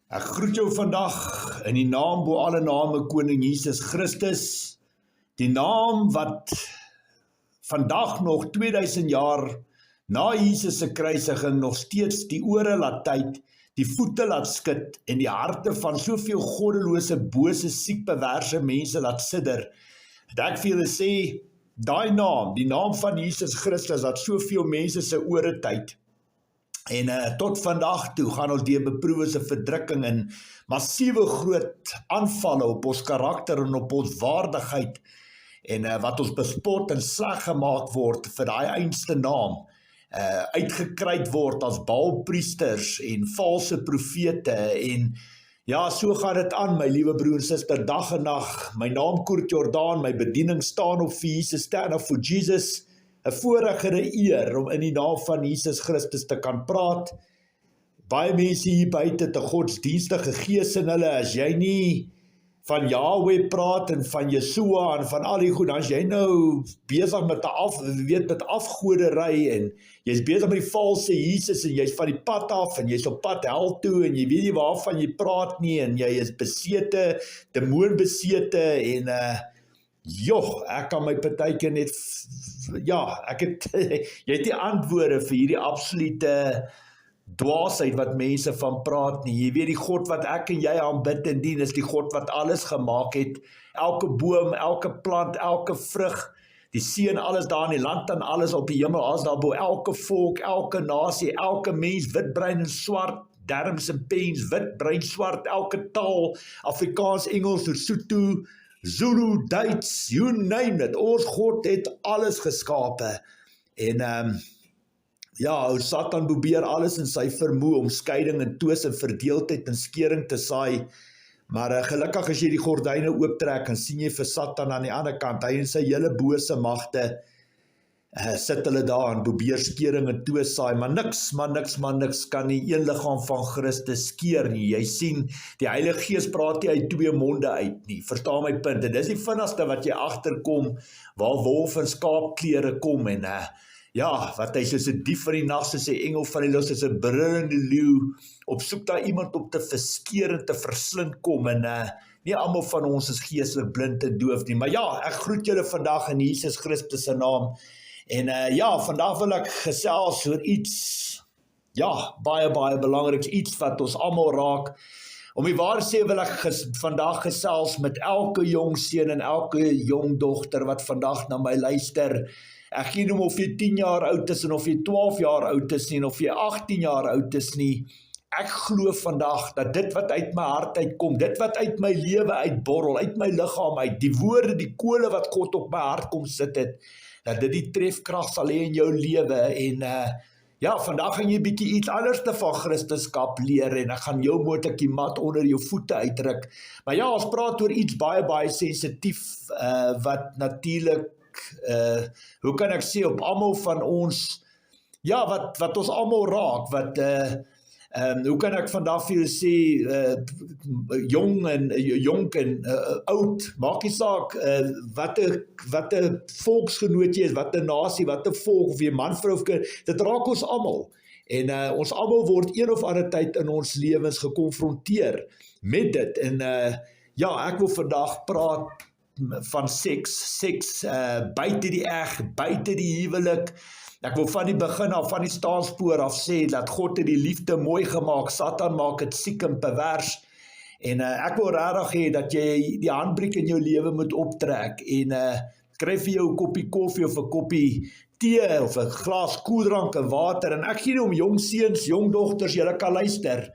Ek groet jou vandag in die naam bo alle name Koning Jesus Christus, die naam wat vandag nog 2000 jaar na Jesus se kruisiging nog steeds die ore laat tyd, die voete laat skud en die harte van soveel goddelose, bose, siek, perverse mense laat sidder. Dat ek vir julle sê, daai naam, die naam van Jesus Christus, laat soveel mense se ore tyd. En tot vandag toe gaan ons deur beproewende verdrukking en massiewe groot aanvalle op ons karakter en op ons waardigheid en wat ons bespot en sleg gemaak word vir daai einste naam, uitgekruid word as baalpriesters en valse profete en ja, so gaan dit aan my liewe broer en suster, dag en nag. My naam Koert Jordaan, my bediening staan op vir Jesus, stand up for Jesus. 'n voorreg en 'n eer om in die naam van Jesus Christus te kan praat. Baie mense hier buite het 'n godsdienstige gees in hulle, as jy nie van Yahweh praat en van Yeshua en van al die goed, dan is jy nou besig met afgodery en jy's besig met die valse Jesus en jy's van die pad af en jy's op pad hel toe en jy weet nie waarvan jy praat nie en jy is besete, demoonbesete en ek kan my partykeer net, jy het die antwoorde vir hierdie absolute dwaasheid wat mense van praat nie. Jy weet die God wat ek en jy aanbid en dien is die God wat alles gemaak het, elke boom, elke plant, elke vrug, die see en alles daar in die land en alles op die hemel, as daarbo, elke volk, elke nasie, elke mens, wit, bruin en swart, derms en pens, wit, bruin, swart, elke taal, Afrikaans, Engels, Sotho, Zulu, Duits, you name it, ons God het alles geskape en Satan probeer alles in sy vermoë om skeiding en twis en verdeeldheid en skering te saai, maar gelukkig as jy die gordyne ooptrek en sien jy vir Satan aan die ander kant, hy en sy hele bose magte sit hulle daar en probeer skering en twis saai, maar niks kan nie een liggaam van Christus skeer nie. Jy sien, die Heilige Gees praat nie uit twee monde uit nie, verstaan my punt, en dis die vinnigste wat jy agterkom, waar wolf en skaapklere kom en wat hy soos 'n dief van die nag, soos 'n engel van die lig, soos 'n brullende leeu, op soek daar iemand om te verskeer en te verslind kom en nie almal van ons is geestelik blind en doof nie, maar ek groet julle vandag in Jesus Christus se naam. En vandag wil ek gesels oor iets, baie belangrik, iets wat ons almal raak. Om die waar sê wil ek vandag gesels met elke jong seun en elke jong dogter wat vandag na my luister. Ek gee nie om of jy 10 jaar oud is en of jy 12 jaar oud is nie en of jy 18 jaar oud is nie. Ek glo vandag dat dit wat uit my hart uitkom, dit wat uit my lewe uitborrel, uit my liggaam uit, die woorde, die kole wat God op my hart kom sit het, dat dit die trefkrag sal hê in jou lewe en vandag gaan jy bietjie iets anders van Christendom leer en ek gaan jou moontlik die mat onder jou voete uitdruk. Maar ons praat oor iets baie sensitief wat natuurlik, hoe kan ek sê, op almal van ons, wat ons almal raak, wat hoe kan ek vandag vir julle sê, jonk en oud, maak nie saak, wat 'n volksgenoot jy is, wat 'n nasie, wat 'n volk, of jy man, vrou of kind, dit raak ons almal. En ons almal word een of ander tyd in ons lewens gekonfronteer met dit. En ek wil vandag praat van seks, buite die eg, buite die huwelik. Ek wil van die begin af, van die staanspoor af sê, dat God het die liefde mooi gemaak, Satan maak het siek en pervers, en ek wil regtig hê dat jy die handbriek in jou lewe moet optrek, en kry vir jou 'n koppie koffie of 'n koppie tee, of 'n glas koeldrank en water, en ek gee nie om jong seuns, jong dogters, julle kan luister,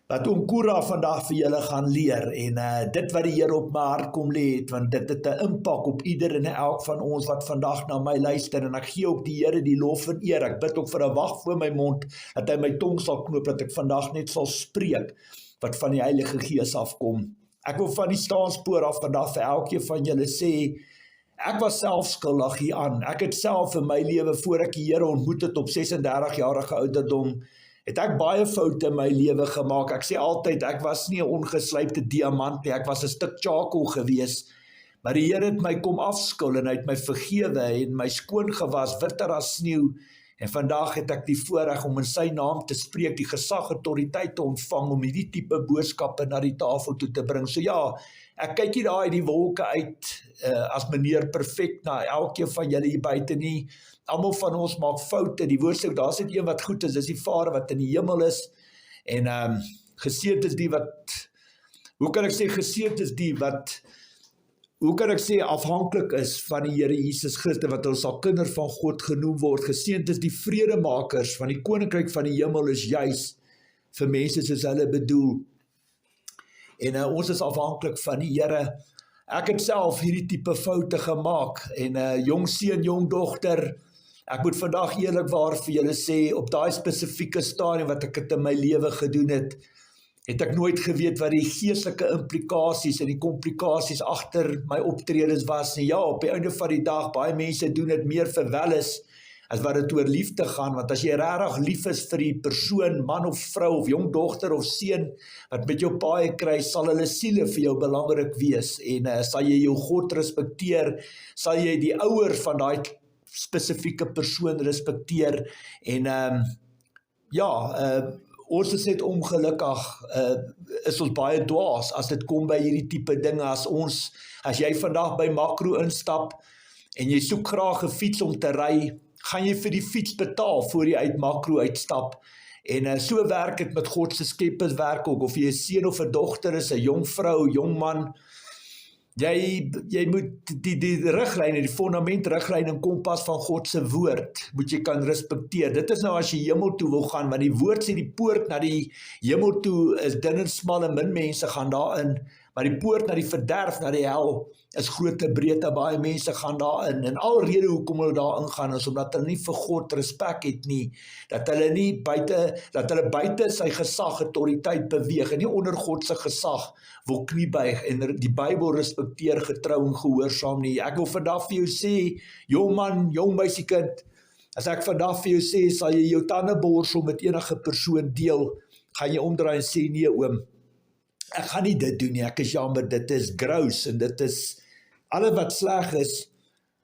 wat oom Koera vandag vir julle gaan leer, en dit wat die Here op my hart kom lê het, want dit het 'n impak op ieder en elk van ons wat vandag na my luister, en ek gee ook die Here die lof en eer. Ek bid ook vir 'n wag voor my mond, dat hy my tong sal knoop, dat ek vandag net sal spreek, wat van die Heilige Gees afkom. Ek wil van die staanspoor af vandag vir elkeen van julle sê, ek was self skuldig hieraan. Ek het self in my lewe, voor ek die Here ontmoet het op 36-jarige ouderdom, het ek baie foute in my lewe gemaak. Ek sê altyd, ek was nie 'n ongeslypte diamant nie, ek was 'n stuk charcoal gewees, maar die Here het my kom afskil en hy het my vergewe en my skoon gewas, witter as sneeu, En vandag het ek die voorreg om in sy naam te spreek, die gesag, autoriteit te ontvang, om hierdie tipe boodskappe na die tafel toe te bring. So ja, ek kyk hier daar uit die wolke uit, as meneer perfect, na elkeen van julle hier buite nie. Almal van ons maak foute, die woord sê, daar is net een wat goed is, dis die Vader wat in die hemel is, en geseënd is die wat, hoe kan ek sê afhanklik is van die Here Jesus Christus, wat ons al kinders van God genoem word. Geseënd is die vredemakers, van die koninkryk van die hemel is juis vir mense soos hulle bedoel. En ons is afhanklik van die Here. Ek het self hierdie tipe foute gemaak, en jong seun, jong dogter, ek moet vandag eerlikwaar vir julle sê, op daai spesifieke stadium wat ek het in my lewe gedoen het ek nooit geweet wat die geestelike implikasies en die komplikasies agter my optredes was nie. Ja, op die einde van die dag, baie mense doen dit meer vir welis, as wat dit oor liefde gaan, want as jy regtig lief is vir die persoon, man of vrou, of jong dogter of seun, wat met jou paai kry, sal hulle siele vir jou belangrik wees, en sal jy jou God respekteer, sal jy die ouer van daai spesifieke persoon respekteer, en ons is net ongelukkig, is ons baie dwaas, as dit kom by hierdie tipe dinge, as jy vandag by Makro instap, en jy soek graag 'n fiets om te ry, gaan jy vir die fiets betaal, voor jy uit Makro uitstap, en so werk dit met God se skepperswerk ook, of jy 'n seun of 'n dogter is, 'n jong vrou, jong man, jy moet die riglyne, die fundamentriglyne en kompas van God se woord, moet jy kan respekteer. Dit is nou as jy hemel toe wil gaan, want die woord sê die poort na die hemel toe is dun en smal en min mense gaan daarin, maar die poort na die verderf, na die hel, is groot en breed, en baie mense gaan daarin, en alrede hoekom hulle daarin gaan, is omdat hulle nie vir God respek het nie, dat hulle buite sy gesag, autoriteit beweeg, en nie onder God se gesag wil kniebuig, en die Bybel respekteer, getrou en gehoorsaam nie. Ek wil vandag vir jou sê, jong man, jong meisiekind, as ek vandag vir jou sê, sal jy jou tandeborsel met enige persoon deel, gaan jy omdraai en sê, nee oom, ek gaan nie dit doen nie, ek is jammer, dit is gross, en dit is alles wat sleg is,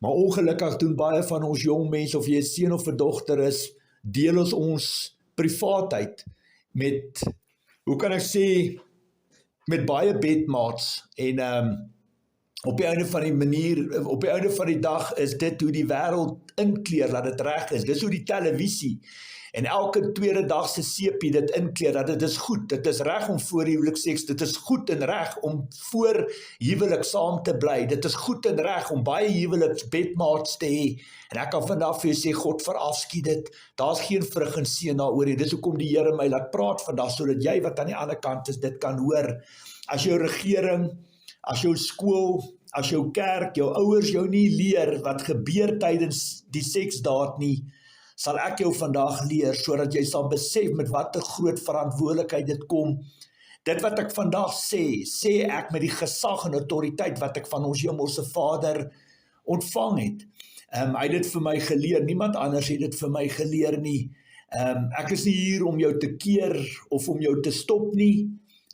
maar ongelukkig doen baie van ons jong mense, of jy 'n seun of 'n dogter is, deel ons privaatheid met, hoe kan ek sê, met baie bedmaats, en op die einde van die dag is dit hoe die wêreld inkleer, dat dit reg is, dis hoe die televisie, en elke tweede dag se sepie dit inkleer, dat dit is goed, dit is reg om voor huwelik seks, dit is goed en reg om voor huwelik saam te bly, dit is goed en reg om baie huweliks bedmaats te hê, en ek kan vandag vir jou sê, God verafskiet dit, daar's geen vrug en seën daaroor nie, dis hoekom die Here my laat praat vandag, sodat jy wat aan die ander kant is, dit kan hoor, as jou regering, as jou skool, as jou kerk, jou ouers jou nie leer, wat gebeur tydens die seksdaad nie, sal ek jou vandag leer, sodat jy sal besef met wat 'n groot verantwoordelikheid dit kom. Dit wat ek vandag sê ek met die gesag en autoriteit wat ek van ons hemelse Vader ontvang het. Hy het dit vir my geleer, niemand anders het dit vir my geleer nie. Ek is nie hier om jou te keer of om jou te stop nie.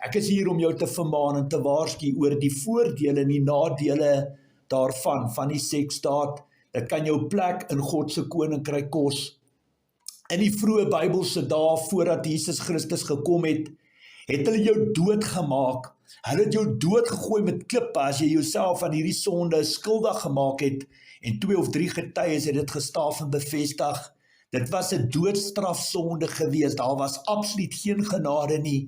Ek is hier om jou te vermaan en te waarsku oor die voordele en die nadele daarvan, van die seksdaad. Dit kan jou plek in God se koninkryk kos. In die vroeë Bybelse dae, voordat Jesus Christus gekom het hulle jou doodgemaak. Hulle het jou doodgegooi met klippe as jy jouself aan hierdie sonde skuldig gemaak het, en 2 of 3 getuies het dit gestaaf en bevestig. Dit was 'n doodstrafsonde gewees, daar was absoluut geen genade nie.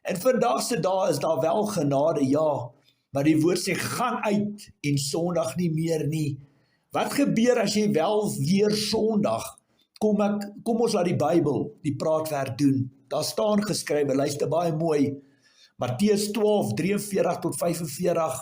En vandag se dae is daar wel genade, ja, maar die woord sê, gaan uit en sondig nie meer nie. Wat gebeur as jy wel weer sondig? Kom ons laat die Bybel die praatwerk doen. Daar staan geskrywe, luister baie mooi, Matteus 12, 43 tot 45,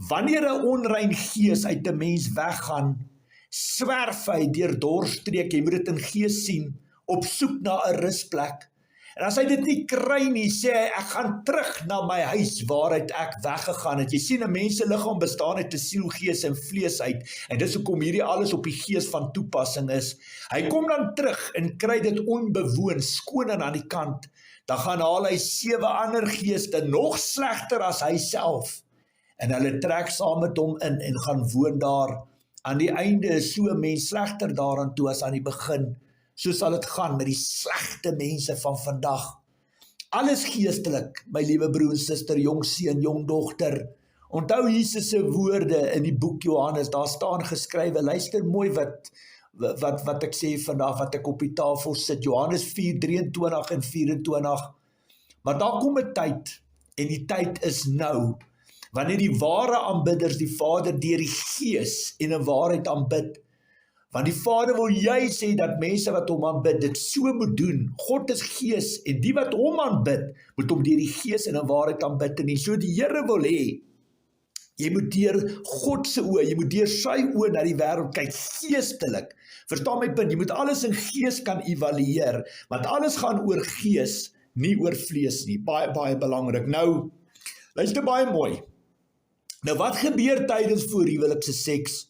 wanneer 'n onrein gees uit 'n mens weggaan, swerf hy deur dorstreke, jy moet dit in gees sien, op soek na 'n rusplek. En as hy dit nie kry nie, sê hy, ek gaan terug na my huis waaruit ek weggegaan het. Jy sien, 'n mens se liggaam bestaan uit 'n siel, gees en vlees uit. En dis hoekom hierdie alles op die gees van toepassing is. Hy kom dan terug en kry dit onbewoon, skoon en aan die kant. Dan gaan haal hy 7 ander geeste, nog slegter as hy self. En hulle trek saam met hom in en gaan woon daar. Aan die einde is so 'n mens slegter daaraan toe as aan die begin. So sal dit gaan met die slegte mense van vandag. Alles geestelik, my liewe broer en suster, jong seun, jong dogter. Onthou Jesus se woorde in die boek Johannes, daar staan geskrywe, luister mooi wat ek sê vandag, wat ek op die tafel sit, Johannes 4:23 en 24. Maar daar kom 'n tyd, en die tyd is nou, wanneer die ware aanbidders die Vader deur die Gees en in waarheid aanbid. Want die Vader wil juis sê dat mense wat hom aanbid, dit so moet doen. God is Gees, en die wat hom aanbid, moet hom deur die Gees en in waarheid aanbid. En so die Here wil hê, jy moet deur God se oë, jy moet deur sy oë na die wêreld kyk, geestelik. Verstaan my punt, jy moet alles in gees kan evalueer, want alles gaan oor gees, nie oor vlees nie. Baie, baie belangrik. Nou, luister baie mooi. Nou, wat gebeur tydens voorhuwelikse seks?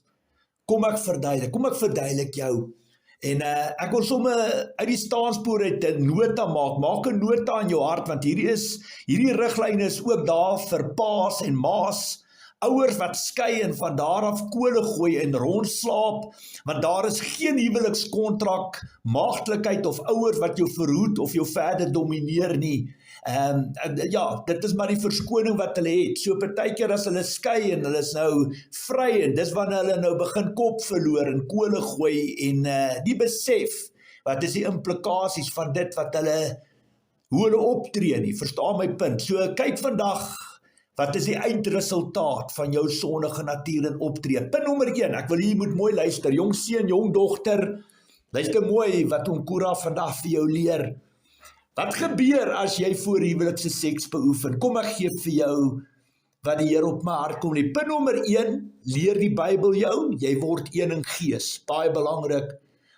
Kom ek verduidelik jou. En ek wil sommer uit die staanspoor uit 'n nota maak 'n nota in jou hart, want hierdie riglyne is ook daar vir paas en maas, ouers wat skei en van daar af kole gooi en rondslaap, want daar is geen huwelikskontrak, maagdelikheid of ouers wat jou verhoed of jou verder domineer nie. Ja, dit is maar die verskoning wat hulle het. So partykeer as hulle skei en hulle is nou vry, en dis wanneer hulle nou begin kop verloor en kole gooi en die besef, wat is die implikasies van dit wat hoe hulle optree nie, verstaan my punt. So kyk vandag, wat is die eindresultaat van jou sondige natuur en optree? Punt nommer 1, ek wil hier moet mooi luister, jong seun, jong dogter, luister mooi wat Onkura vandag vir jou leer. Wat gebeur as jy voorhuwelikse seks beoefen? Kom ek gee vir jou wat die Here op my hart kom. Punt nommer 1, leer die Bybel jou, jy word een in gees, baie belangrik.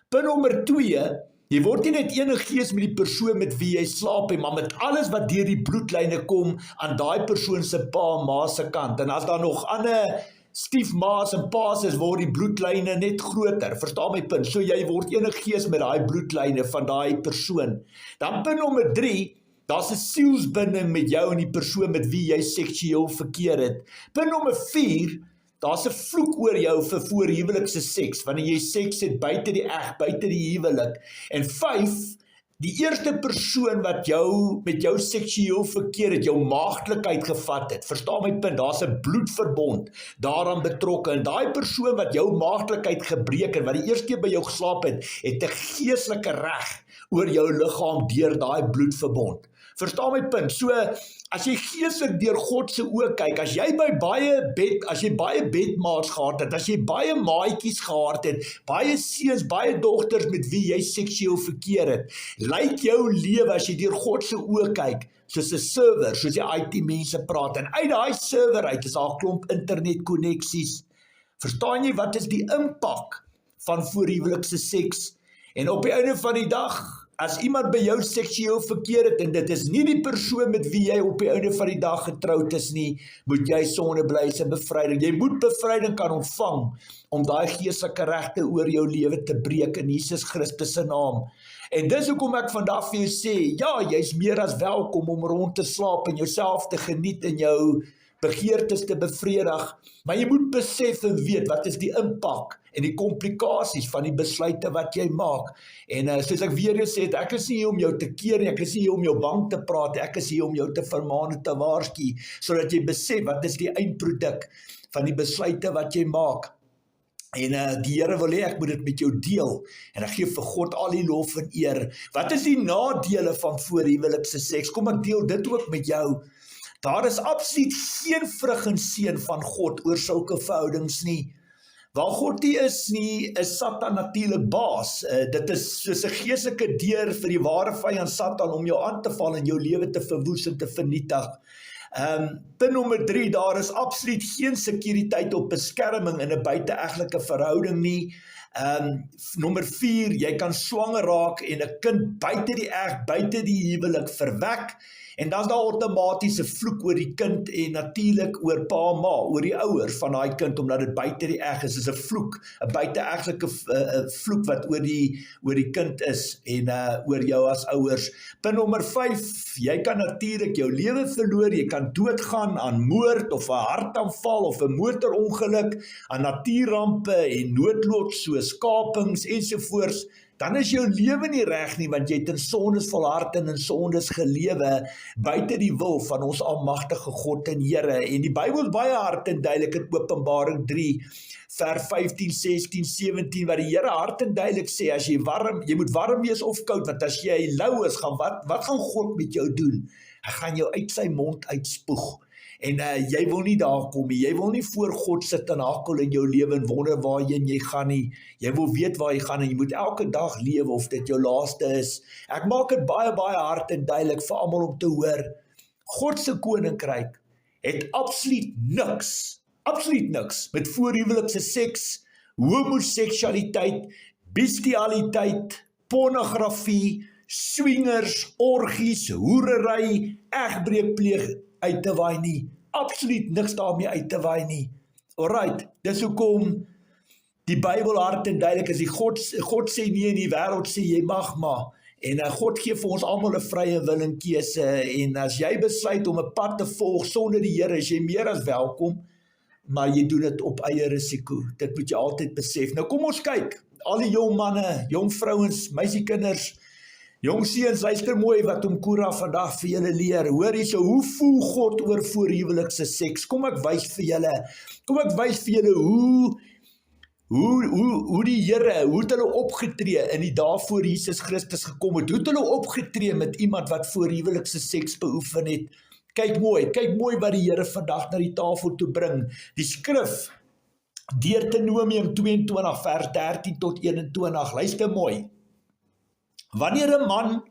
Punt nommer 2, jy word nie net een in gees met die persoon met wie jy slaap, maar met alles wat deur die bloedlyne kom aan daai persoon se pa en ma se kant. En as daar nog ander stiefmaas en paas is, word die bloedlyne net groter, verstaan my punt, so jy word een in gees met daai bloedlyne van daai persoon. Dan punt nommer 3, daar's 'n sielsbinding met jou en die persoon met wie jy seksueel verkeer het. Punt nommer 4, daar's 'n vloek oor jou vir voorhuwelikse seks, wanneer jy seks het buite die buite die huwelik. En 5, die eerste persoon wat met jou seksueel verkeer het, jou maagdelikheid gevat het, verstaan my punt, daar's 'n bloedverbond daaraan betrokke, en daai persoon wat jou maagdelikheid gebreek het, wat die eerste keer by jou geslaap het 'n geestelike reg oor jou liggaam deur daai bloedverbond. Verstaan my punt? So, as jy geestelik deur God se oë kyk, as jy baie bedmaats gehad het, as jy baie maatjies gehad het, baie seuns, baie dogters met wie jy seksueel verkeer het, lyk jou lewe as jy deur God se oë kyk, soos 'n server, soos die IT mense praat, en uit daai server uit is daar 'n klomp internetkoneksies. Verstaan jy wat is die impak van voorhuwelikse seks? En op die einde van die dag, as iemand by jou seksueel verkeer het, en dit is nie die persoon met wie jy op die einde van die dag getroud is nie, moet jy sondeblyse bevryding. Jy moet bevryding kan ontvang, om daai geestelike regte oor jou lewe te breek in Jesus Christus se naam. En dis hoekom ek vandag vir jou sê, ja, jy's meer as welkom om rond te slaap en jouself te geniet en jou begeertes te bevredig, maar jy moet besef en weet, wat is die impak en die komplikasies van die besluite wat jy maak. En soos ek weer gesê het, ek is nie hier om jou te keer nie, ek is nie hier om jou bang te praat, ek is hier om jou te vermaan en te waarsku, sodat jy besef, wat is die eindproduk van die besluite wat jy maak. En die Here wil hê ek moet dit met jou deel, en ek gee vir God al die lof en eer. Wat is die nadele van voorhuwelikse seks? Kom ek deel dit ook met jou. Daar is absoluut geen vrug en seën van God oor sulke verhoudings nie. Waar God nie is Satan natuurlik baas. Dit is soos 'n geestelike deur vir die ware vyand Satan om jou aan te val en jou lewe te verwoes en te vernietig. Punt nommer 3, daar is absoluut geen sekuriteit of beskerming in 'n buiteegtelike verhouding nie. Nommer 4, jy kan swanger raak en 'n kind buite die huwelik verwek. En dan is daar outomaties 'n vloek oor die kind en natuurlik oor pa en ma, oor die ouers van daai kind, omdat dit buite die eg is 'n vloek, 'n buiteegtelike vloek wat oor die kind is en oor jou as ouers. Punt nommer 5, jy kan natuurlik jou lewe verloor, jy kan doodgaan aan moord of 'n hartaanval of 'n motorongeluk, aan natuurrampe en noodlot soos kapings ensovoorts. dan is jou lewe nie reg nie, want jy het in sondes volhard en in sondes gelewe, buite die wil van ons almagtige God en Here. En die Bybel is baie hard en duidelik in Openbaring 3, vers 15, 16, 17, waar die Here hard en duidelik sê, as jy moet warm wees of koud, want as jy lou is, wat gaan God met jou doen? Hy gaan jou uit sy mond uitspoeg. En jy wil nie daar kom nie, jy wil nie voor God sit en hakel in jou lewe en wonder waarheen jy gaan nie, jy wil weet waar jy gaan en jy moet elke dag lewe of dit jou laaste is. Ek maak dit baie, baie hard en duidelik vir almal om te hoor, God se koninkryk het absoluut niks met voorhuwelikse seks, homoseksualiteit, bestialiteit, pornografie, swingers, orgies, hoerery, egbreekpleeg uit te waai nie. Absoluut niks daarmee uit te waai nie. Alright, dis hoekom die Bybel hard en duidelik is. God sê nie in die wêreld sê jy mag maar. En God gee vir ons almal 'n vrye wil en keuse. En as jy besluit om 'n pad te volg sonder die Here, is jy meer as welkom, maar jy doen dit op eie risiko. Dit moet jy altyd besef. Nou kom ons kyk. Al die jong manne, jong vrouens, meisiekinders, jong seuns, luister mooi wat Kora vandag vir julle leer. Hoor hierso, hoe voel God oor voorhuwelikse seks? Kom ek wys vir julle hoe die Here, hoe het hulle opgetree in die dae voor Jesus Christus gekom het? Hoe het hulle opgetree met iemand wat voorhuwelikse seks beoefen het? Kyk mooi wat die Here vandag na die tafel toe bring. Die skrif, Deuteronomium 22 vers 13 tot 21, luister mooi. Wanneer 'n man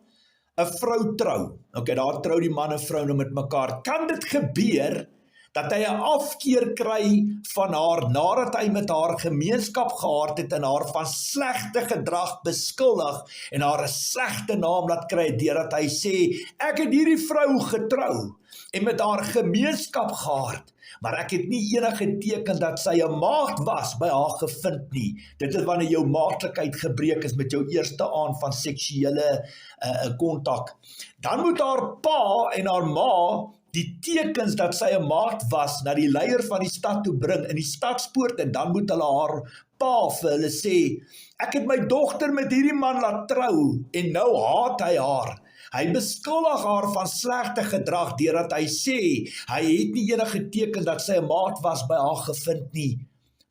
'n vrou trou, daar trou die man en vrou nou met mekaar, kan dit gebeur dat hy 'n afkeer kry van haar nadat hy met haar gemeenskap gehad het en haar van slegte gedrag beskuldig en haar 'n slegte naam laat kry deurdat hy sê, ek het hierdie vrou getrou en met haar gemeenskap gehad, maar ek het nie enige teken dat sy 'n maagd was by haar gevind nie. Dit is wanneer jou maagdelikheid gebreek is met jou eerste aand van seksuele kontak. Dan moet haar pa en haar ma die tekens dat sy 'n maagd was na die leier van die stad toe bring in die stadspoort en dan moet hulle haar pa vir hulle sê, ek het my dogter met hierdie man laat trou en nou haat hy haar. Hy beskuldig haar van slegte gedrag deurdat hy sê, hy het nie enige teken dat sy 'n maagd was by haar gevind nie.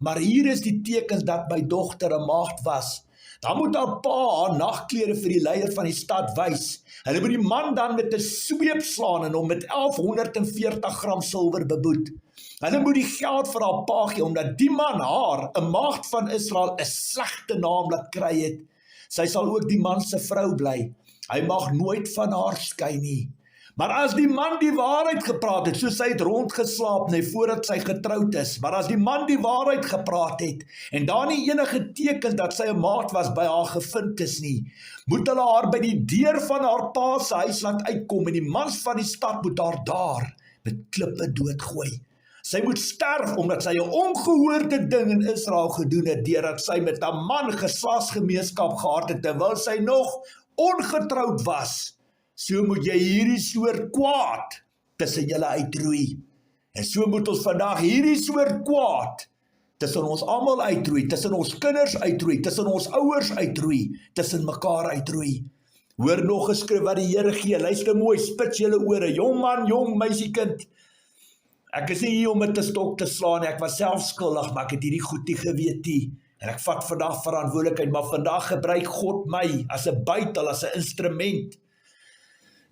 Maar hier is die tekens dat my dogter 'n maagd was. Dan moet haar pa haar nagklere vir die leier van die stad wys. Hulle moet die man dan met 'n sweep slaan en hom met 1140 gram silwer beboet. Hulle moet die geld vir haar pa gee, omdat die man haar, 'n maagd van Israel, 'n slegte naam laat kry het. Sy sal ook die man se vrou bly. Hy mag nooit van haar skei nie. Maar as die man die waarheid gepraat het, soos sy het rondgeslaap voordat sy getroud is, maar as die man die waarheid gepraat het, en daar nie enige teken dat sy 'n maagd was by haar gevind is nie, moet hulle haar by die deur van haar pa se huis laat uitkom, en die mans van die stad moet haar daar met klippe doodgooi. Sy moet sterf, omdat sy 'n ongehoorde ding in Israel gedoen het, deurdat sy met 'n man geslagsgemeenskap gehad het, terwyl sy nog ongetroud was. So moet jy hierdie soort kwaad tussen julle uitroei. En so moet ons vandag hierdie soort kwaad tussen ons almal uitroei, tussen ons kinders uitroei, tussen ons ouers uitroei, tussen mekaar uitroei. Hoor nog geskrif wat die Here gee, luister mooi, spits julle ore, jong man, jong meisiekind. Ek is nie hier om met 'n stok te slaan, ek was self skuldig, maar ek het hierdie goed nie geweet nie. En ek vat vandag verantwoordelikheid, maar vandag gebruik God my as 'n bytel, as 'n instrument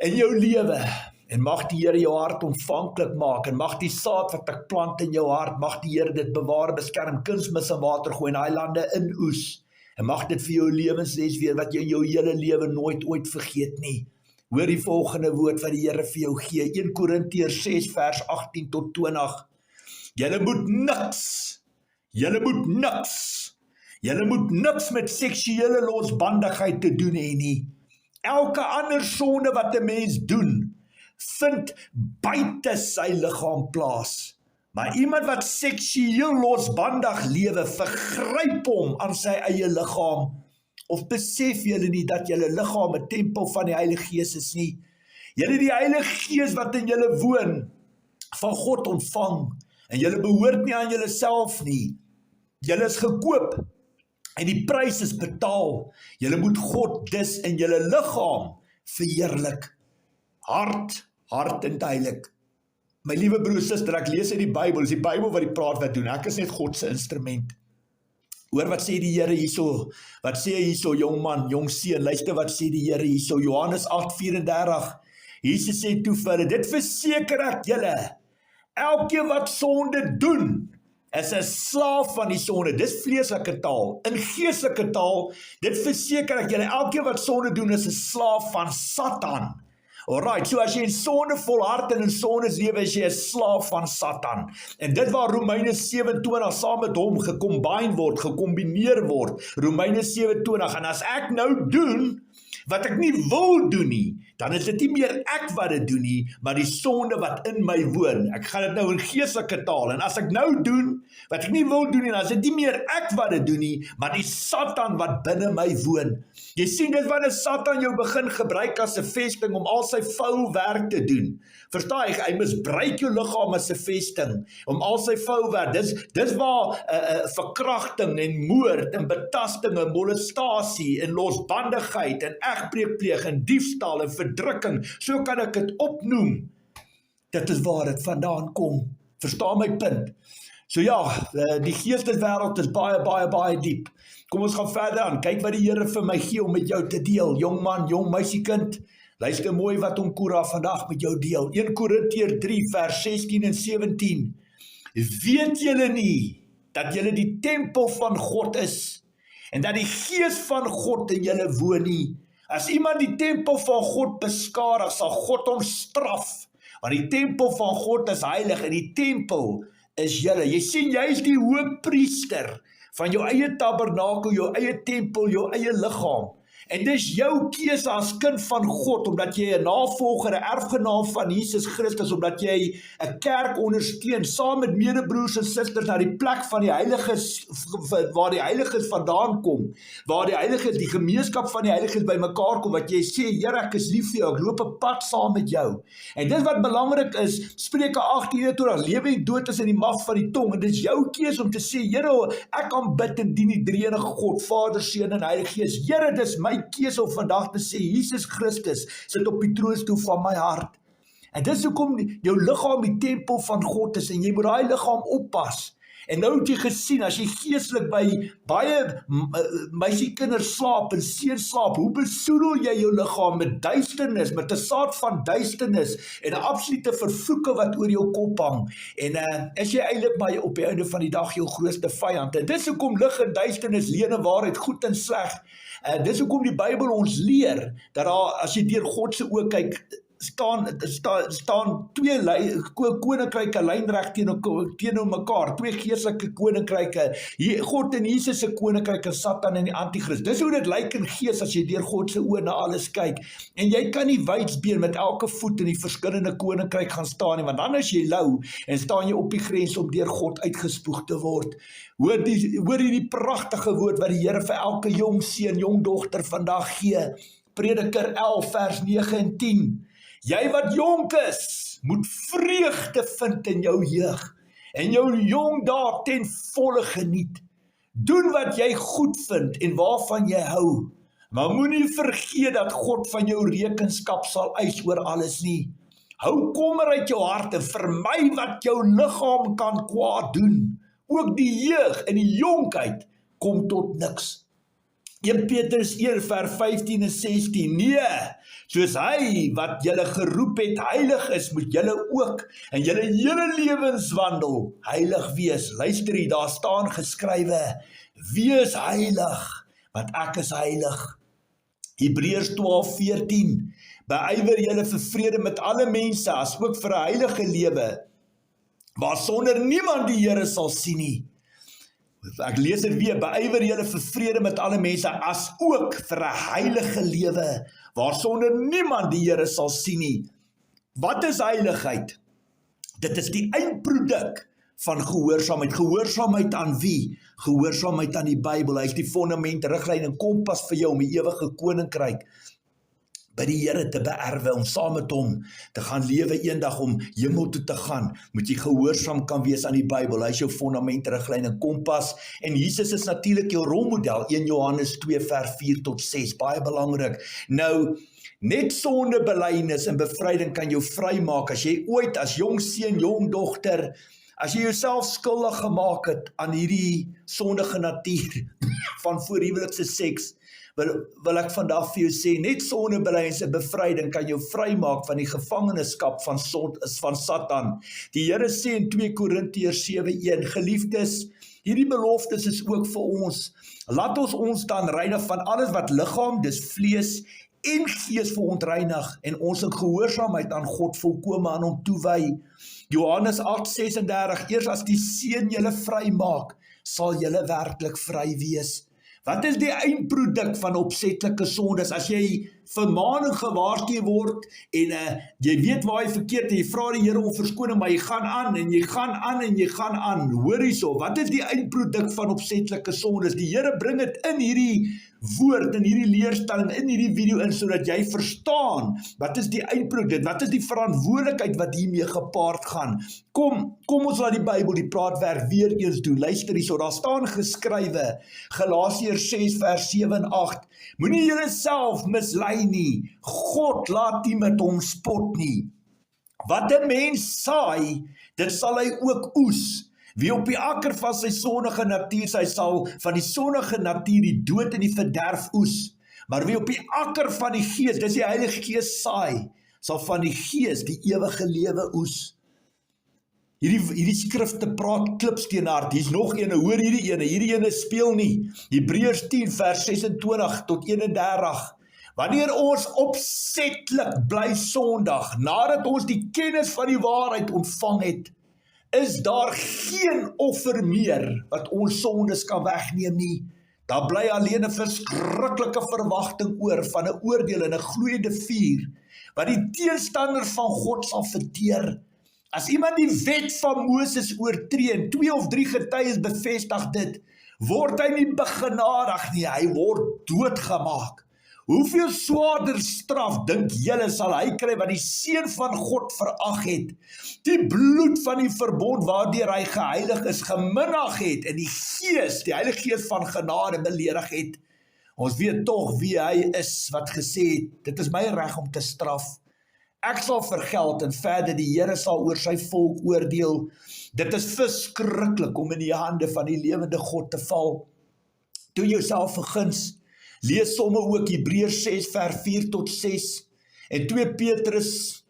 in jou lewe, en mag die Here jou hart ontvanklik maak, en mag die saad wat ek plant in jou hart, mag die Here dit bewaar, beskerm, kunsmis en water gooi in daai lande inoes, en mag dit vir jou lewensles weer, wat jy in jou hele lewe nooit ooit vergeet nie. Hoor die volgende woord wat die Here vir jou gee, 1 Korintiërs 6 vers 18 tot 20, julle moet niks met seksuele losbandigheid te doen hê nie. Elke ander sonde wat 'n mens doen, vind buite sy liggaam plaas. Maar iemand wat seksueel losbandig lewe, vergryp hom aan sy eie liggaam. Of besef julle nie dat julle liggaam 'n tempel van die Heilige Gees is nie? Julle die Heilige Gees wat in julle woon, van God ontvang, en julle behoort nie aan julle self nie. Julle is gekoop En die prys is betaal. Julle moet God dus in julle liggaam verheerlik. Hart en heilig. My liewe broer, suster, ek lees uit die Bybel, is die Bybel wat die praat wat doen, ek is net God se instrument. Hoor wat sê die Here hierso, wat sê hy hierso, jong man, jong seun, luister wat sê die Here hierso, Johannes 8:34, Jesus sê toe vir hulle, dit verseker ek julle, elkeen wat sonde doen, is 'n slaaf van die sonde, dis vleeslike taal, in geestelike taal, dit verseker ek julle, elkeen wat sonde doen, is 'n slaaf van Satan. Alright, so as jy in sonde volhard en in sondes lewe, is jy 'n slaaf van Satan. En dit waar Romeine 27 saam met hom gekombineer word, Romeine 27, en as ek nou doen, wat ek nie wil doen nie, dan is dit nie meer ek wat dit doen nie, maar die sonde wat in my woon. Ek gaan dit nou in geestelike taal, en as ek nou doen, wat ek nie wil doen nie, dan is dit nie meer ek wat dit doen nie, maar die Satan wat binne my woon. Jy sien dit wanneer Satan jou begin gebruik as 'n vesting om al sy foul werk te doen. Verstaan jy, hy misbruik jou liggaam as 'n vesting om al sy foul werk. Dis waar verkrachting en moord en betasting en molestasie en losbandigheid en egbreek pleeg en diefstal en verdrukking, so kan ek dit opnoem. Dit is waar dit vandaan kom. Verstaan my punt? So ja, die geesteswêreld is baie diep. Kom ons gaan verder aan. Kyk wat die Here vir my gee om met jou te deel. Jong man, jong meisiekind, luister mooi wat Kora vandag met jou deel. 1 Korintiërs 3 vers 16 en 17. Weet julle nie dat julle die tempel van God is en dat die Gees van God in julle woon nie? As iemand die tempel van God beskadig, sal God hom straf, want die tempel van God is heilig en die tempel is julle. Jy sien, jy is die hoëpriester van jou eie tabernakel, jou eie tempel, jou eie liggaam. En dis jou keuse as kind van God, omdat jy 'n navolger, 'n erfgenaam van Jesus Christus, omdat jy 'n kerk ondersteun, saam met medebroers en susters na die plek van die heiliges, waar die heiliges vandaan kom, waar die heiliges, die gemeenskap van die heiliges bymekaar kom, wat jy sê, Here, ek is lief vir jou, ek loop 'n pad saam met jou. En dis wat belangrik is, Spreuke 8:21, lewe en dood is in die mag van die tong, en dis jou keuse om te sê, Here, ek aanbid en dien die drie enige God, Vader, Seun en Heilige Gees. Here, dis my keuse om vandag te sê, Jesus Christus sit op die troonstoel van my hart. En dis hoekom jou liggaam die tempel van God is, en jy moet daai liggaam oppas. En nou het jy gesien, as jy geestelik by baie meisiekinders slaap en seuns slaap, hoe besoedel jy jou liggaam met duisternis, met 'n saad van duisternis en 'n absolute vervloeking wat oor jou kop hang. En is jy eintlik maar op die einde van die dag jou grootste vyand. En dis hoekom lig en duisternis, leuen en waarheid, goed en sleg. Dis hoekom die Bybel ons leer, dat daar, as jy deur God se oë kyk, staan twee koninkryke lynreg teenoor mekaar, twee geestelike koninkryke, God en Jesus se koninkryk en Satan en die Antichrist. Dis hoe dit lyk in gees as jy deur God se oë na alles kyk. En jy kan nie wydsbeen met elke voet in die verskillende koninkryk gaan staan nie, want dan is jy lou en staan jy op die grens om deur God uitgespoeg te word. Hoor die pragtige woord wat die Here vir elke jong seun, jong dogter vandag gee. Prediker 11 vers 9 en 10. Jy wat jonk is, moet vreugde vind in jou jeug en jou jong dae ten volle geniet. Doen wat jy goed vind en waarvan jy hou, maar moenie vergeet dat God van jou rekenskap sal eis oor alles nie. Hou kommer uit jou hart en vermy wat jou liggaam kan kwaad doen. Ook die jeug en die jonkheid kom tot niks. 1 Petrus 1 vers 15 en 16. Nee, soos hy wat julle geroep het heilig is, moet julle ook in julle hele lewenswandel heilig wees. Luister hier, daar staan geskrywe, wees heilig, want ek is heilig. Hebreërs 12:14. Beywer julle vir vrede met alle mense, as ook vir 'n heilige lewe, waar sonder niemand die Here sal sien nie. Ek lees dit weer, beywer julle vir vrede met alle mense, as ook vir 'n heilige lewe, waar sonder niemand die Here sal sien nie. Wat is heiligheid? Dit is die eindproduk van gehoorsaamheid. Gehoorsaamheid aan wie? Gehoorsaamheid aan die Bybel. Hy is die fondament, riglyn en kompas vir jou om die ewige koninkryk by die Here te beerwe, om saam met hom te gaan lewe eendag, om hemel toe te gaan, moet jy gehoorsaam kan wees aan die Bybel. Hy is jou fondament, riglyn en kompas, en Jesus is natuurlik jou rolmodel, 1 Johannes 2 vers 4 tot 6, baie belangrik. Nou, net sondebelydenis en bevryding kan jou vrymaak, as jy ooit as jong seun, jong dogter, as jy jouself skuldig gemaak het aan hierdie sondige natuur van voorhuwelikse seks, wil ek vandag vir jou sê, net sondebelydenis en bevryding kan jou vrymaak van die gevangenskap van Satan. Die Here sê in 2 Korintiërs 7:1, geliefdes, hierdie beloftes is ook vir ons. Laat ons dan reinig van alles wat liggaam, dis vlees en gees verontreinig, en ons in gehoorsaamheid aan God volkome aan hom toewy. Johannes 8:36, eers as die Seun julle vry maak, sal julle werklik vry wees. Wat is die eindproduk van opsetlike sondes? As jy vermaaning gewaarsku word en jy weet waar jy verkeerd en jy vra die Here om verskoning, maar jy gaan aan en jy gaan aan en jy gaan aan. Hoor hierso, wat is die eindproduk van opsetlike sondes? Die Here bring dit in hierdie woord, in hierdie leerstelling, in hierdie video in, sodat jy verstaan, wat is die eindproduk, wat is die verantwoordelikheid wat hiermee gepaard gaan. Kom ons laat die Bybel die praatwerk weer eens doen. Luister hierso, daar staan geskrywe, Galasiërs 6 vers 7 en 8, moenie julleself mislei nie, God laat nie met hom spot nie. Wat 'n mens saai, dit sal hy ook oes. Wie op die akker van sy sondige natuur, hy sal van die sondige natuur die dood en die verderf oes. Maar wie op die akker van die Gees, dis die Heilige Gees saai, sal van die Gees die ewige lewe oes. Hierdie skrifte praat klipsteenhard. Hier's nog een, hoor hierdie ene speel nie. Hebreërs 10 vers 26 tot 31. Wanneer ons opsetlik bly sondig, nadat ons die kennis van die waarheid ontvang het, is daar geen offer meer wat ons sondes kan wegneem nie. Daar bly alleen 'n verskriklike verwagting oor van 'n oordeel en 'n gloeiende vuur, wat die teenstander van God sal verteer. As iemand die wet van Moses oortree en 2 of 3 getuies bevestig dit, word hy nie begenadig nie, hy word doodgemaak. Hoeveel swaarder straf dink julle sal hy kry wat die Seun van God verag het, die bloed van die verbond waardeur hy geheilig is, geminag het en die Gees, die Heilige Gees van genade beledig het? Ons weet tog wie hy is wat gesê het, dit is my reg om te straf. Ek sal vergeld en verder die Here sal oor sy volk oordeel. Dit is verskriklik om in die hande van die lewende God te val. Doen jouself 'n guns. Lees somme ook Hebreërs 6 vers 4 tot 6 en 2 Petrus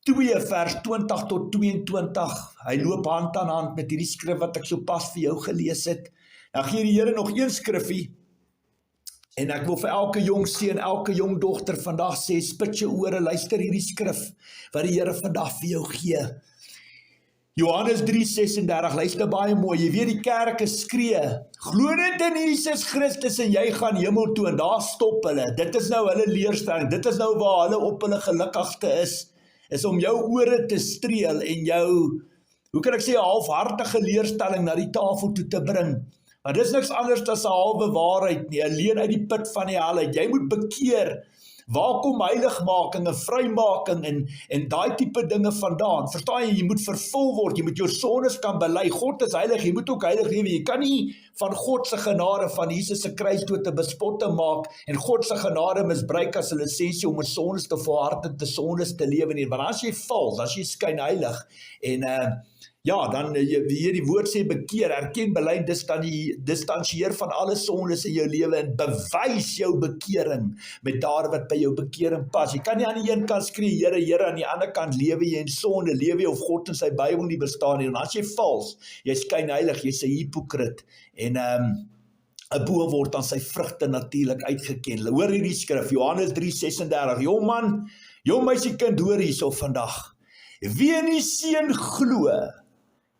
2 vers 20 tot 22. Hy loop hand aan hand met hierdie skrif wat ek so pas vir jou gelees het. Nou gee die Here nog een skrifgie. En ek wil vir elke jong seun, elke jong dogter vandag sê, spit jou ore, luister hierdie skrif wat die Here vandag vir jou gee. Johannes 3:36, luister baie mooi, jy weet die kerke skree, glo net in Jesus Christus en jy gaan hemel toe, en daar stop hulle. Dit is nou hulle leerstelling, dit is nou waar hulle op hulle gelukkigste is om jou ore te streel en jou, hoe kan ek sê, 'n halfhartige leerstelling na die tafel toe te bring. Maar dis niks anders as 'n halwe waarheid nie, alleen uit die put van die hel uit. Jy moet bekeer. Waar kom heiligmaking en vrymaking en daai tipe dinge vandaan? Verstaan jy, jy moet vervul word, jy moet jou sondes kan bely. God is heilig, jy moet ook heilig lewe. Jy kan nie van God se genade, van Jesus se kruisdood te bespotte maak en God se genade misbruik as 'n lisensie om 'n sondes te volhard en te sondes te lewe nie. Want as jy val, as jy skyn heilig en ja, dan die woord sê bekeer, erken, bely, distansieer van alle sondes in jou lewe en bewys jou bekering met daar wat by jou bekering pas. Jy kan nie aan die een kant skree, Here, Here, aan die ander kant lewe jy in sonde, lewe jy of God in sy Bybel nie bestaan nie. En as jy vals, jy skyn heilig, jy's 'n hipokrit en 'n boom word aan sy vrugte natuurlik uitgeken. Hoor hierdie skrif, Johannes 3:36, jong man, jong meisiekind, hoor hierso vandag. Wie in die Seun glo,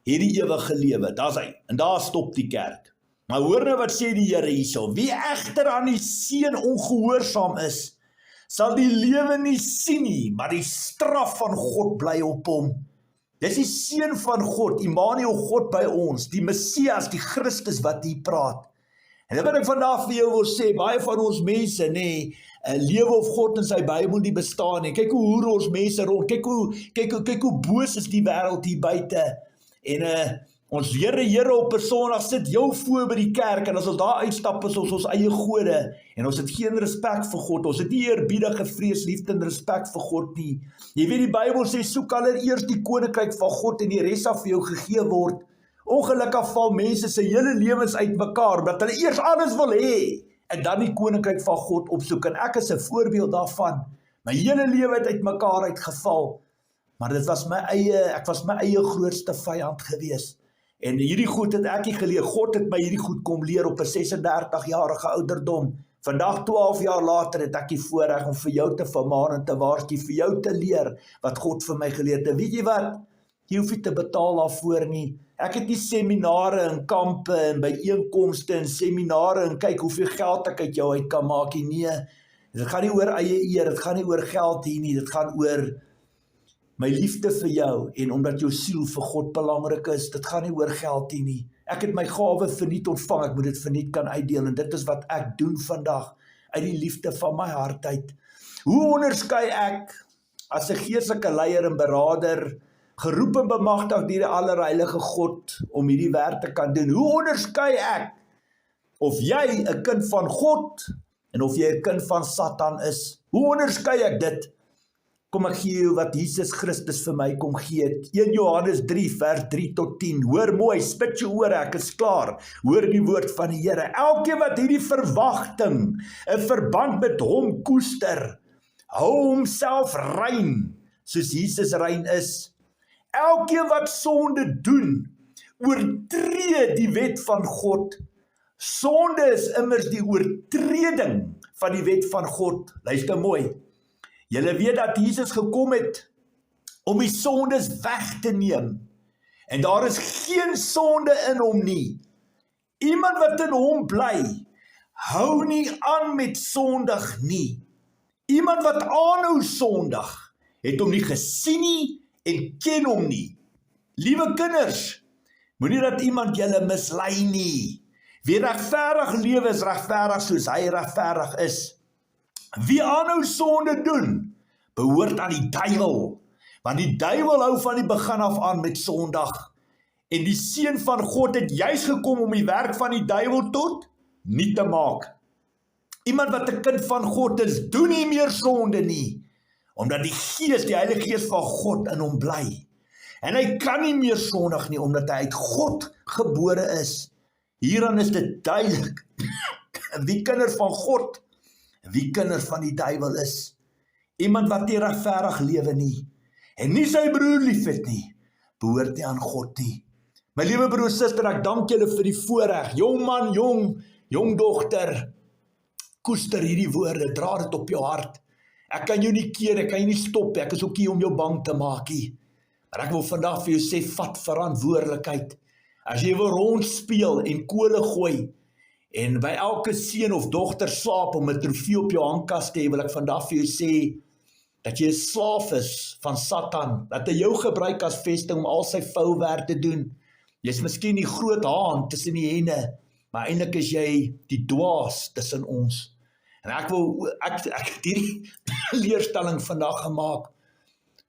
hierdie ewige lewe, daar's hy, en daar stop die kerk. Maar hoor nou wat sê die Here hierso, wie egter aan die Seun ongehoorsaam is, sal die lewe nie sien nie, maar die straf van God bly op hom. Dis die Seun van God, Immanuel, God by ons, die Messias, die Christus wat hier praat. En dit wat ek vandag vir jou wil sê, baie van ons mense, lewe of God in sy Bybel nie bestaan nie. Kyk hoe hoer ons mense rond, kyk hoe boos is die wêreld hier buite. En ons Here op 'n Sondag sit jou voor by die kerk, en as ons daar uitstap is ons eie gode, en ons het geen respek vir God, ons het nie eerbiedige vrees, liefde en respek vir God nie. Jy weet die Bybel sê, soek allereers die koninkryk van God en die res sal vir jou gegee word. Ongelukkig val mense se hele lewens uitmekaar, dat hulle eers alles wil hê, en dan die koninkryk van God opsoek, en ek is 'n voorbeeld daarvan. My hele lewe het uitmekaar uitgeval, maar ek was my eie grootste vyand gewees. En hierdie goed het ek nie geleer, God het my hierdie goed kom leer op 'n 36-jarige ouderdom. Vandag 12 jaar later het ek die voorreg om vir jou te vermaan en te waarsku, vir jou te leer wat God vir my geleer het. En weet jy wat? Jy hoef nie te betaal daarvoor nie. Ek het nie seminare en kampe en byeenkomste en seminare en kyk hoeveel geld ek uit jou uit kan maak nie. Nee, dit gaan nie oor eie eer, dit gaan nie oor geld hier nie, dit gaan oor my liefde vir jou, en omdat jou siel vir God belangrik is, dit gaan nie oor geld hier nie. Ek het my gawe verniet ontvang, ek moet dit verniet kan uitdeel, en dit is wat ek doen vandag, uit die liefde van my hart uit. Hoe onderskei ek, as 'n geestelike leier en beraader, geroep en bemagtig deur die allerheilige God, om hierdie werk te kan doen? Hoe onderskei ek, of jy 'n kind van God, en of jy 'n kind van Satan is? Hoe onderskei ek dit? Kom ek gee jou wat Jesus Christus vir my kom gee het. 1 Johannes 3 vers 3 tot 10. Hoor mooi, spit jou ore, ek is klaar. Hoor die woord van die Here. Elkeen wat hierdie verwagting in verband met hom koester, hou homself rein, soos Jesus rein is. Elkeen wat sonde doen, oortree die wet van God. Sonde is immers die oortreding van die wet van God. Luister mooi. Julle weet dat Jesus gekom het om die sondes weg te neem. En daar is geen sonde in hom nie. Iemand wat in hom bly, hou nie aan met sondig nie. Iemand wat aanhou sondig, het hom nie gesien nie en ken hom nie. Liewe kinders, moenie dat iemand julle mislei nie. Wie regverdig lewe is regverdig soos hy regverdig is. Wie aanhou sonde doen, behoort aan die duiwel, want die duiwel hou van die begin af aan met sondag. En die Seun van God het juis gekom om die werk van die duiwel tot nie te maak. Iemand wat 'n kind van God is, doen nie meer sonde nie, omdat die Gees, die Heilige Gees van God in hom bly. En hy kan nie meer sondig nie, omdat hy uit God gebore is. Hieraan is dit duidelik, wie kinders van God, wie kinders van die duiwel is. Iemand wat nie regverdig lewe nie, en nie sy broer lief het nie, behoort nie aan God nie. My liewe broer, suster, ek dank julle vir die voorreg. Jong man, jong dogter, koester hierdie woorde, dra dit op jou hart. Ek kan jou nie keer, ek kan jou nie stop, ek is ook hier om jou bang te maak nie. Maar ek wil vandag vir jou sê, vat verantwoordelikheid. As jy wil rondspeel en kole gooi, en by elke seun of dogter slaap om 'n trofee op jou hangkas te hê, wil ek vandag vir jou sê, dat jy 'n slaaf is van Satan, dat hy jou gebruik as vesting om al sy vouwerk te doen. Jy is miskien die groot haan tussen die henne, maar eintlik is jy die dwaas tussen ons. En ek het hierdie leerstelling vandag gemaak,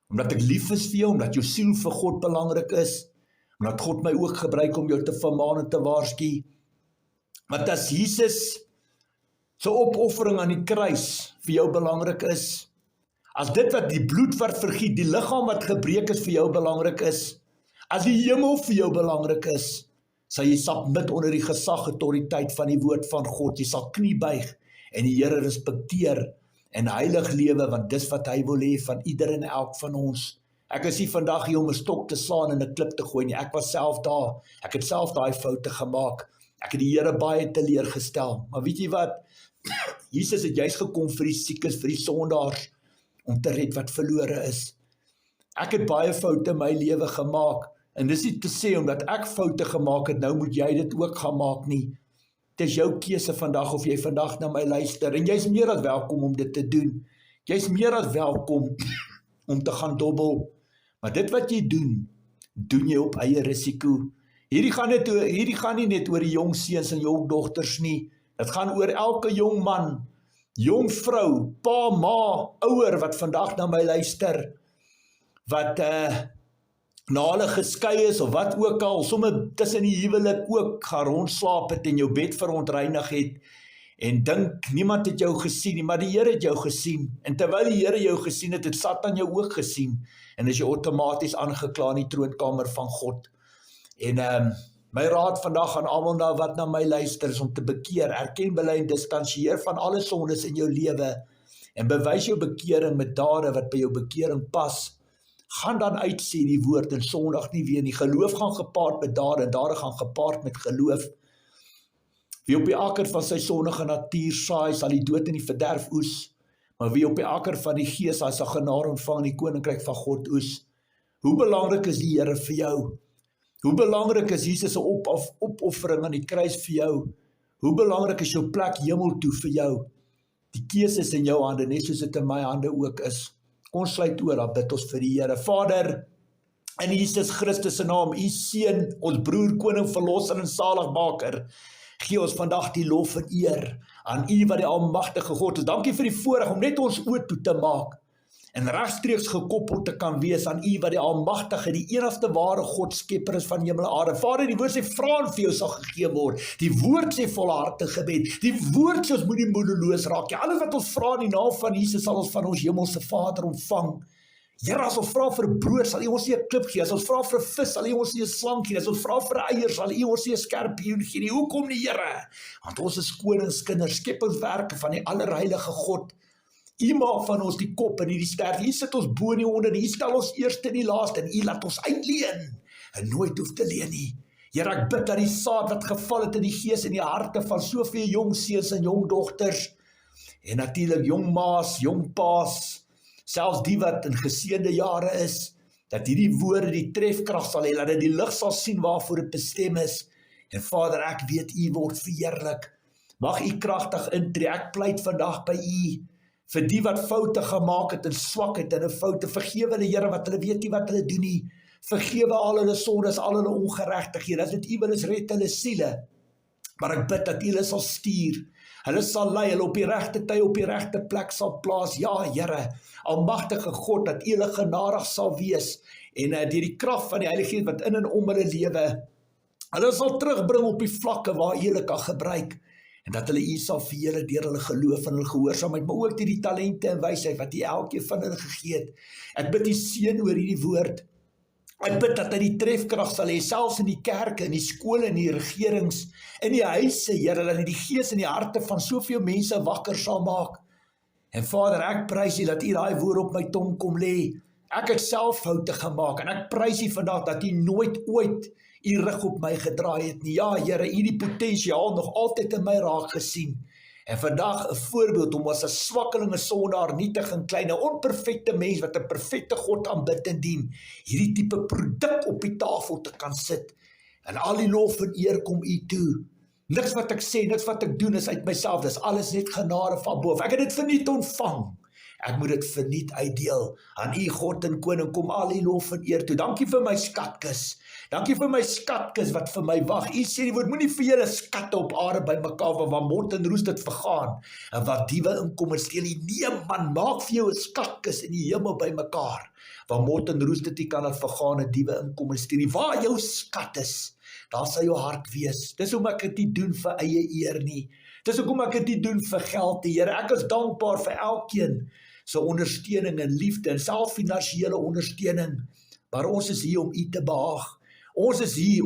omdat ek lief is vir jou, omdat jou siel vir God belangrik is, omdat God my ook gebruik om jou te vermaan en te waarsku. Want as Jesus se opoffering aan die kruis vir jou belangrik is, as dit wat die bloed wat vergiet, die liggaam wat gebreek is vir jou belangrik is, as die hemel vir jou belangrik is, sal jy submit onder die gesag autoriteit van die woord van God. Jy sal knie buig en die Here respekteer en heilig lewe, want dis wat hy wil hê van ieder en elk van ons. Ek is nie vandag hier om 'n stok te slaan en 'n klip te gooi nie. Ek was self daar. Ek het self daai foute gemaak. Ek het die Here baie teleurgestel. Maar weet jy wat? Jesus het juist gekom vir die siekes, vir die sondaars, om te red wat verlore is. Ek het baie foute in my lewe gemaak. En dis nie te sê, omdat ek foute gemaak het, nou moet jy dit ook gaan maak nie. Dit is jou keuse vandag, of jy vandag na my luister. En jy is meer as welkom om dit te doen. Jy is meer as welkom om te gaan dobbel. Maar dit wat jy doen jy op eie risiko. Hierdie gaan nie net oor die jong seuns en jong dogters nie. Dit gaan oor elke jong man, jong vrou, pa, ma, ouer wat vandag na my luister, wat na hulle geskei is of wat ook al, sommer tussen die huwelik ook gaan rondslaap het en jou bed verontreinig het, en dink, niemand het jou gesien nie, maar die Here het jou gesien, en terwyl die Here jou gesien het, het Satan jou ook gesien, en is jy outomaties aangekla in die troonkamer van God. En my raad vandag aan almal nou wat na my luister is om te bekeer, erken, bely en distansieer van alle sondes in jou lewe, en bewys jou bekering met dade wat by jou bekering pas. Gaan dan uitsê die woord en sondig nie weer nie. Geloof gaan gepaard met dade en dade gaan gepaard met geloof. Wie op die akker van sy sondige natuur saai, sal die dood en die verderf oes. Maar wie op die akker van die gees, hy sal genade ontvang in die koninkryk van God oes. Hoe belangrik is die Here vir jou? Hoe belangrik is Jesus se opoffering aan die kruis vir jou? Hoe belangrik is jou plek hemel toe vir jou? Die keuse is in jou hande, net soos dit in my hande ook is. Ons sluit oor, dan bid ons vir die Here. Vader, in Jesus Christus se naam, u seun, ons broer, koning, verlosser en zaligmaker, gee ons vandag die lof en eer aan u wat die almagtige God is. Dankie vir die voorreg om net ons oë toe te maak en regstreeks gekoppel te kan wees aan u wat die almagtige, die enigste ware God, skepper is van hemel en aarde. Vader, die woord sê, vra en vir jou sal gegee word. Die woord sê volhartig gebed. Die woord sê ons moet nie moedeloos raak. Ja, alles wat ons vra in die naam van Jesus sal ons van ons hemelse Vader ontvang. Here, as ons vra vir brood, sal u ons nie 'n klip gee. As ons vra vir vis, sal u ons nie 'n slang gee. As ons vra vir eiers, sal u ons nie 'n skorpioen gee nie. Hoekom nie, Here? Want ons is koningskinders, skepingswerke van die allerheilige God. U maak van ons die kop en nie die ster. U sit ons bo en nie onder. U stel ons eerste en die laaste. En u laat ons uitleen en nooit hoef te leen nie. Here, ek bid dat die saad wat geval het in die gees en die harte van soveel jong seuns en jong dogters, en natuurlik jong ma's, jong pa's, selfs die wat in geseënde jare is, dat hierdie woorde die trefkrag sal hê, dat dit die lig sal sien waarvoor dit bestem is. En Vader, ek weet u word verheerlik. Mag u kragtig intree. Ek pleit vandag by u vir die wat foute gemaak het en swakheid en 'n foute. Vergewe hulle, Here, wat hulle weet nie wat hulle doen nie. Vergewe al hulle sondes, al hulle ongeregtighede. As dit u wil is, red hulle siele. Maar ek bid dat u hulle sal stuur. Hulle sal lei, hulle op die regte tyd, op die regte plek sal plaas. Ja, Here, almagtige God, dat u hulle genadig sal wees. En deur die krag van die Heilige Gees wat in en om hulle lewe, hulle sal terugbring op die vlakke waar u hulle kan gebruik. En dat hulle u sal verheerlik deur hulle geloof en hulle gehoorsaamheid, maar ook deur die talente en wysheid wat u elkeen van hulle gegee het. Ek bid u seën oor hierdie woord. Ek bid dat hy die trefkrag sal hê, selfs in die kerke, in die skole, in die regerings, in die huise, Here, dat hy die gees en die harte van soveel mense wakker sal maak. En Vader, ek prys u dat u daai woord op my tong kom lê. Ek het self foute gemaak en ek prys u vandag dat u nooit ooit u rug op my gedraai het nie. Ja, Here, u die potensiaal nog altyd in my raak gesien. En vandag 'n voorbeeld om as 'n swakkeling, 'n sondaar, nietig en klein, 'n onperfekte mens wat 'n perfekte God aanbid en dien, hierdie tipe produk op die tafel te kan sit. En al die lof en eer kom u toe. Niks wat ek sê, niks wat ek doen is uit myself, dis alles net genade van bo af. Ek het dit verniet ontvang. Ek moet dit verniet uitdeel. Aan u God en koning kom al die lof en eer toe. Dankie vir my skatkis. Dankie vir my skatkis wat vir my wag. U sê die woord, moenie vir julle skatte op aarde bymekaar, waar mot en roes dit vergaan, en wat diewe inkom en steel. Nee man, maak vir jou 'n skatkis in die hemel bymekaar, waar mot en roes dit nie kan laat vergaan en diewe inkom en steel. Waar jou skat is, daar sal jou hart wees. Dis hoekom ek dit nie doen vir eie eer nie. Dis hoekom ek dit nie doen vir geld nie, Here. Ek is dankbaar vir elkeen se ondersteuning en liefde en self finansiële ondersteuning. Maar ons is hier om u te behaag. Ons is hier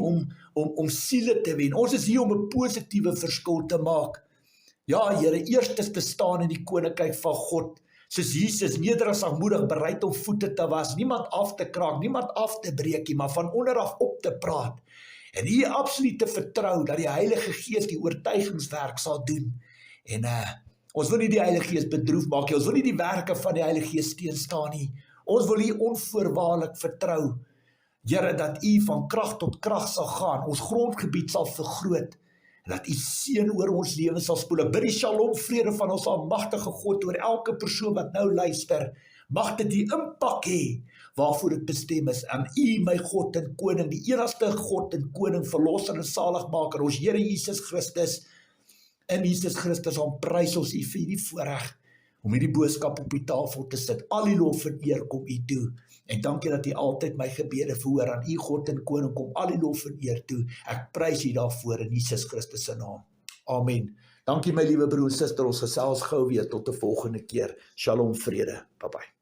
om siele te wen. Ons is hier om 'n positiewe verskil te maak. Ja, Here, eerstes te staan in die koninkryk van God. Soos Jesus, nederig, sagmoedig, bereid om voete te was. Niemand af te kraak, niemand af te breek nie, maar van onderaf op te praat. En u absoluut te vertrou dat die Heilige Gees die oortuigingswerk sal doen. En ons wil nie die Heilige Gees bedroef maak nie. Ons wil nie die werke van die Heilige Gees teenstaan nie. Ons wil u onvoorwaardelik vertrou. Here, dat u van krag tot krag sal gaan, ons grondgebied sal vergroot, en dat u seën oor ons lewens sal spoel. Ek bid die shalom vrede van ons almagtige God oor elke persoon wat nou luister. Mag dit die impak hê waarvoor dit bestem is. Aan u, my God en koning, die enigste God en koning, verlosser en zaligmaker, ons Here Jesus Christus, in Jesus Christus aanprys ons U vir hierdie voorreg om hierdie boodskap op die tafel te sit. Al die lof en eer kom U toe. En dankie dat U altyd my gebede verhoor. Aan U God en Koning kom al die lof en eer toe. Ek prys U daarvoor in Jesus Christus se naam. Amen. Dankie my liewe broer en suster, ons gesels gou weer tot 'n volgende keer. Shalom vrede. Bye bye.